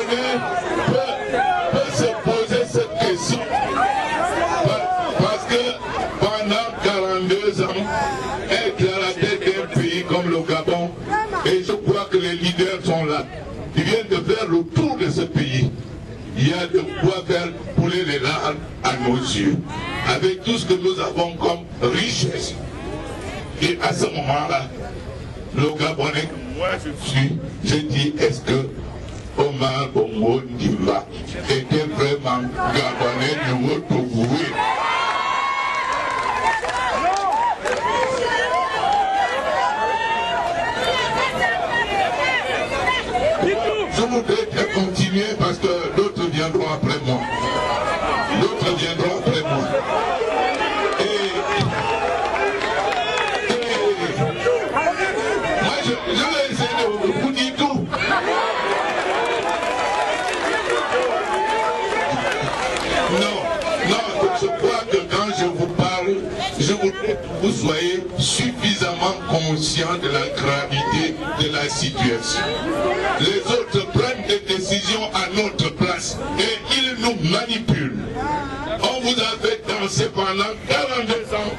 Gabonais peut se poser cette question. Parce que pendant 42 ans, être à la tête d'un pays comme le Gabon, et je crois que les leaders sont là, ils viennent de faire le tour de ce pays. Il y a de quoi faire couler les larmes à nos yeux, avec tout ce que nous avons comme richesse. Et à ce moment-là, le Gabonais que moi je suis, je dis, est-ce que Omar Bongo Ndimba était vraiment Gabonais de votre goût? Je voudrais continuer parce que d'autres viendront après moi. D'autres viendront après moi. Moi, je vais essayer de vous dire tout. Non, je crois que quand je vous parle, je voudrais que vous soyez suffisamment conscients de la gravité de la situation. Les autres prennent des décisions à notre place et ils nous manipulent. On vous a fait danser pendant 42 ans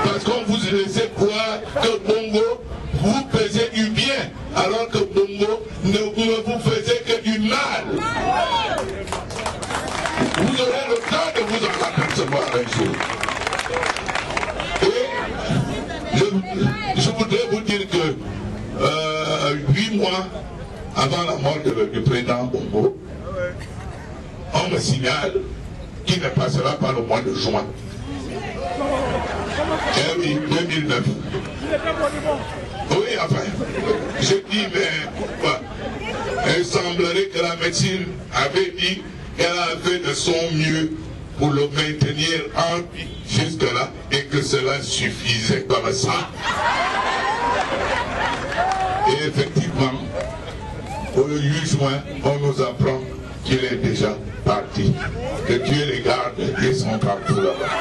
parce qu'on vous laissait croire que Bongo vous faisait du bien alors que Bongo ne vous faisait que du mal. Vous aurez le temps de vous en apercevoir un jour. Et je voudrais vous dire que 8 mois avant la mort du président Bongo, on me signale qu'il ne passera pas le mois de juin. Eh oui, 2009. Oui, enfin, je dis, mais pourquoi? Il semblerait que la médecine avait dit qu'elle a fait de son mieux pour le maintenir en vie jusque-là et que cela suffisait comme ça. Et effectivement, au 8 juin, on nous apprend qu'il est déjà parti. Que Dieu les garde, ils sont partout là-bas.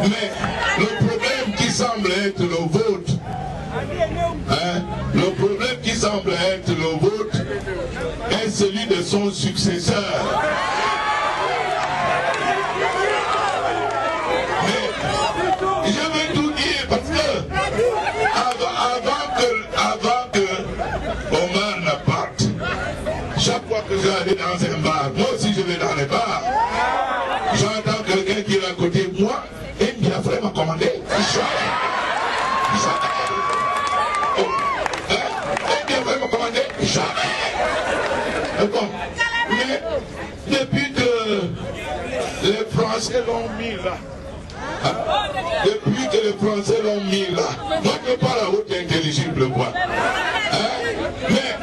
Mais le problème qui semble être le vôtre, le problème qui semble être le vôtre est celui de son successeur. Mais je vais tout dire parce que avant que Omar ne parte, chaque fois que je vais aller dans un bar, moi aussi je vais dans les bars, j'entends quelqu'un qui est à côté de moi et il a vraiment commandé. Mais depuis que les Français l'ont mis là, depuis que les Français l'ont mis là, moi je parle à haute intelligible quoi. Mais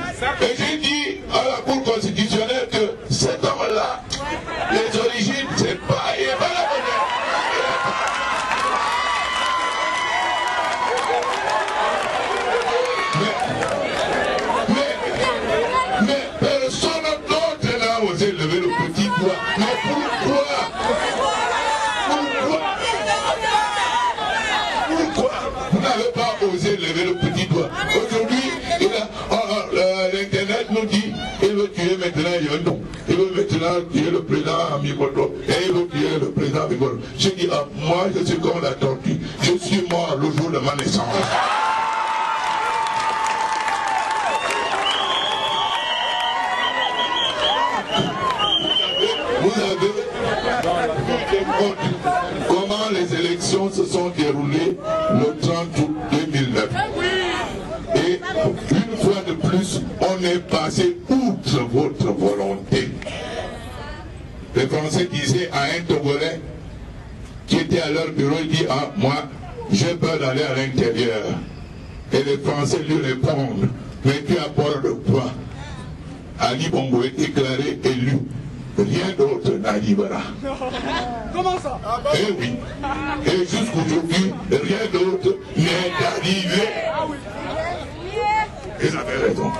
j'ai dit à la Cour constitutionnelle que cet homme-là, les origines, c'est pas, il est pas la bonne. Mais personne d'autre n'a osé lever le petit doigt. Mais pourquoi? Vous n'avez pas osé lever le petit doigt? Aujourd'hui, l'Internet nous dit il veut tuer maintenant Yondo. Il veut maintenant tuer le président Amikoto. Et il veut tuer le président Amikoto. Je dis, moi je suis comme la tortue. Je suis mort le jour de ma naissance. Vous avez comment les élections se sont déroulées le 30 août 2009. Et une fois de plus, on est passé outre votre volonté. Les Français disaient à un Togolais qui était à leur bureau, il dit, moi, j'ai peur d'aller à l'intérieur. Et les Français lui répondent, mais tu as peur de quoi? Ali Bongo est déclaré élu. Rien d'autre n'arrivera. Comment ça? Eh oui. Et jusqu'aujourd'hui, rien d'autre n'est arrivé. Ils avaient raison.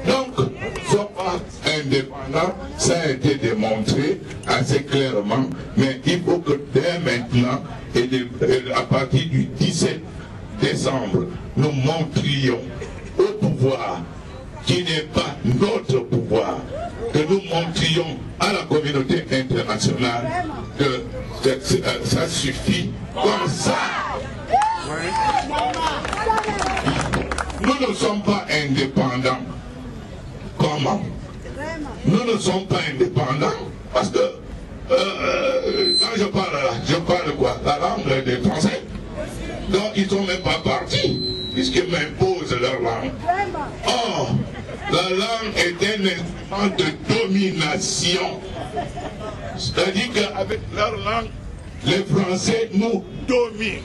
Donc, soit indépendant, ça a été démontré assez clairement, mais il faut que dès maintenant, et à partir du 17 décembre, nous montrions au pouvoir qui n'est pas notre pouvoir, que nous montrions à la communauté internationale que ça suffit comme ça. Nous ne sommes pas indépendants. Comment? Nous ne sommes pas indépendants parce que quand je parle quoi? La langue des Français. Donc ils ne sont même pas partis puisqu'ils m'imposent leur langue. Or, la langue est un instrument de domination. C'est-à-dire qu'avec leur langue, les Français nous dominent.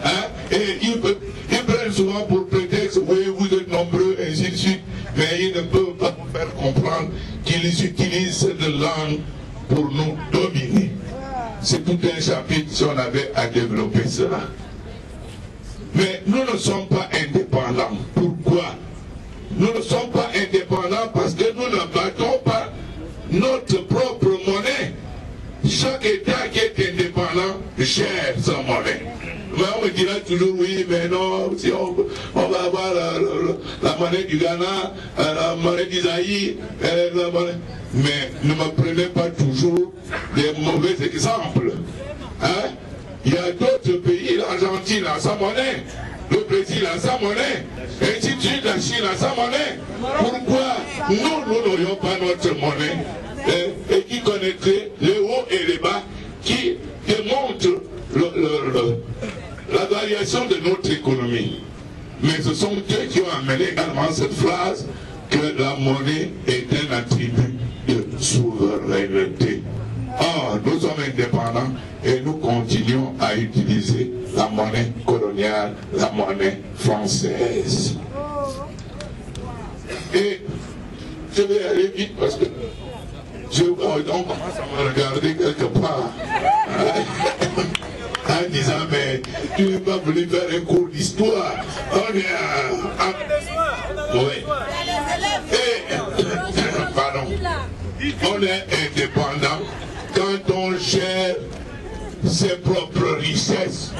Hein? Et ils prennent souvent pour prétexte, oui, vous êtes nombreux, et ainsi de suite, mais ils ne peuvent pas nous faire comprendre qu'ils utilisent cette langue pour nous dominer. C'est tout un chapitre si on avait à développer cela. Mais nous ne sommes pas indépendants. Pourquoi? Nous ne sommes pas indépendants parce que nous ne battons pas notre propre monnaie. Chaque État qui est indépendant gère sa monnaie. Mais on me dira toujours oui, mais non, si on va avoir la monnaie du Ghana, la monnaie d'Isaïe, mais ne me prenez pas toujours des mauvais exemples. Hein? Il y a d'autres pays, l'Argentine a sa monnaie, le Brésil a sa monnaie, ainsi de suite, la Chine a sa monnaie. Pourquoi nous n'aurions pas notre monnaie et qui connaîtrait les hauts et les bas, qui démontrent la variation de notre économie? Mais ce sont eux qui ont amené également cette phrase que la monnaie est un attribut de souveraineté. Or, nous sommes indépendants et nous continuons à utiliser la monnaie coloniale, la monnaie française. Et je vais aller vite parce que on commence à me regarder quelque part en disant mais tu n'es pas venu faire un cours d'histoire. On est pardon. On est indépendant quand on gère ses propres richesses.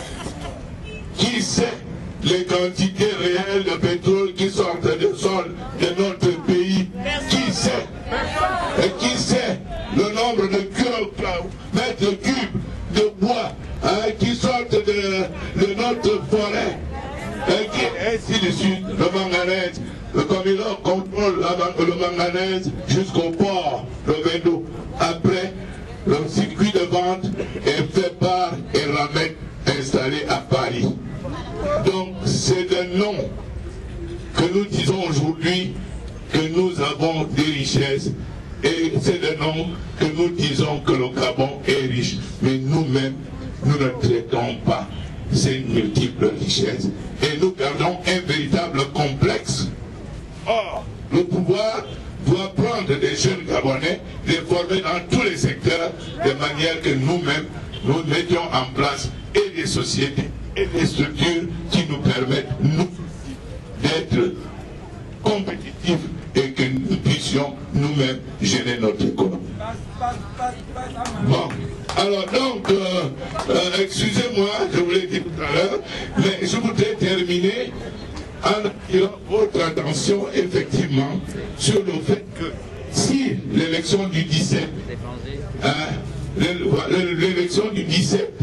Qui sait les quantités réelles de pétrole qui sortent du sol de notre pays? Qui sait? Et qui sait le nombre de mètres cubes de bois qui sortent de notre forêt? Et ainsi de suite, le manganèse, comme il contrôle le manganèse jusqu'au port de Vendo. Après, le circuit de vente est fait par Eramet installé à Paris. Donc c'est de nom que nous disons aujourd'hui que nous avons des richesses et c'est de nom que nous disons que le Gabon est riche. Mais nous-mêmes, nous ne traitons pas ces multiples richesses et nous gardons un véritable complexe. Or, le pouvoir doit prendre des jeunes Gabonais, les former dans tous les secteurs, de manière que nous-mêmes, nous mettions en place et des sociétés et des structures qui nous permettent, nous, d'être compétitifs et que nous puissions nous-mêmes gérer notre économie. Bon, alors donc, excusez-moi, je vous l'ai dit tout à l'heure, mais je voudrais terminer en attirant votre attention effectivement sur le fait que si l'élection du 17, l'élection du 17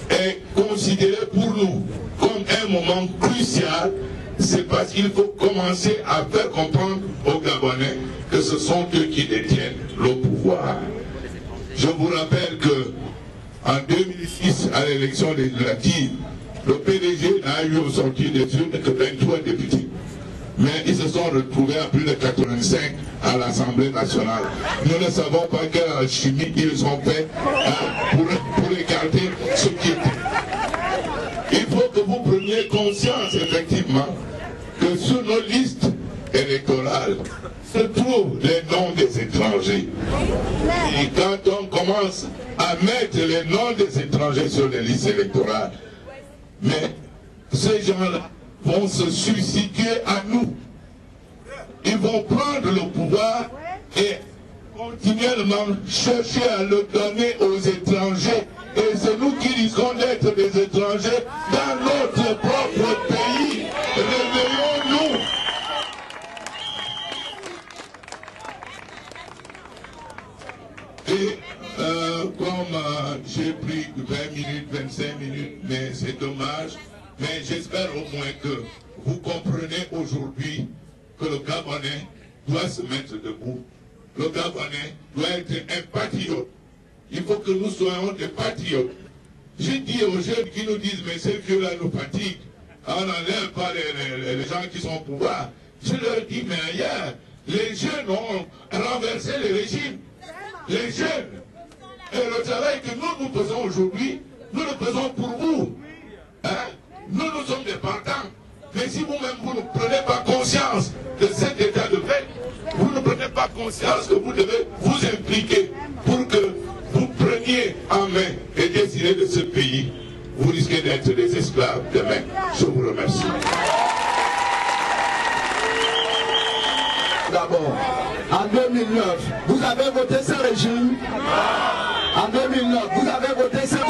est considérée pour nous comme un moment crucial, c'est parce qu'il faut commencer à faire comprendre aux Gabonais que ce sont eux qui détiennent le pouvoir. Je vous rappelle que en 2006, à l'élection législative, le PDG n'a eu au sortir des urnes que 23 députés. Mais ils se sont retrouvés à plus de 85 à l'Assemblée nationale. Nous ne savons pas quelle alchimie ils ont fait pour écarter ce qui était. Il faut que vous preniez conscience, effectivement, que sur nos listes électorales se trouvent les noms des étrangers. Et quand on commence à mettre les noms des étrangers sur les listes électorales, mais ces gens-là vont se substituer à nous. Ils vont prendre le pouvoir et continuellement chercher à le donner aux étrangers. Et c'est nous qui risquons d'être des étrangers dans notre propre pays. Réveillons-nous. Et comme j'ai pris 20 minutes, 25 minutes, mais c'est dommage. Mais j'espère au moins que vous comprenez aujourd'hui que le Gabonais doit se mettre debout. Le Gabonais doit être un patriote. Il faut que nous soyons des patriotes. Je dis aux jeunes qui nous disent, mais ces vieux-là nous fatiguent. On n'enlève pas les gens qui sont au pouvoir. Je leur dis, mais ailleurs, les jeunes ont renversé les régimes. Les jeunes. Et le travail que nous faisons aujourd'hui, nous le faisons pour vous. Hein? Nous sommes des partants. Mais si vous-même, vous ne prenez pas conscience de cet état de fait, vous ne prenez pas conscience que vous devez vous impliquer pour que vous preniez en main et décider de ce pays, vous risquez d'être des esclaves demain. Je vous remercie. D'abord, en 2009, vous avez voté ce régime. En 2009, vous avez voté ce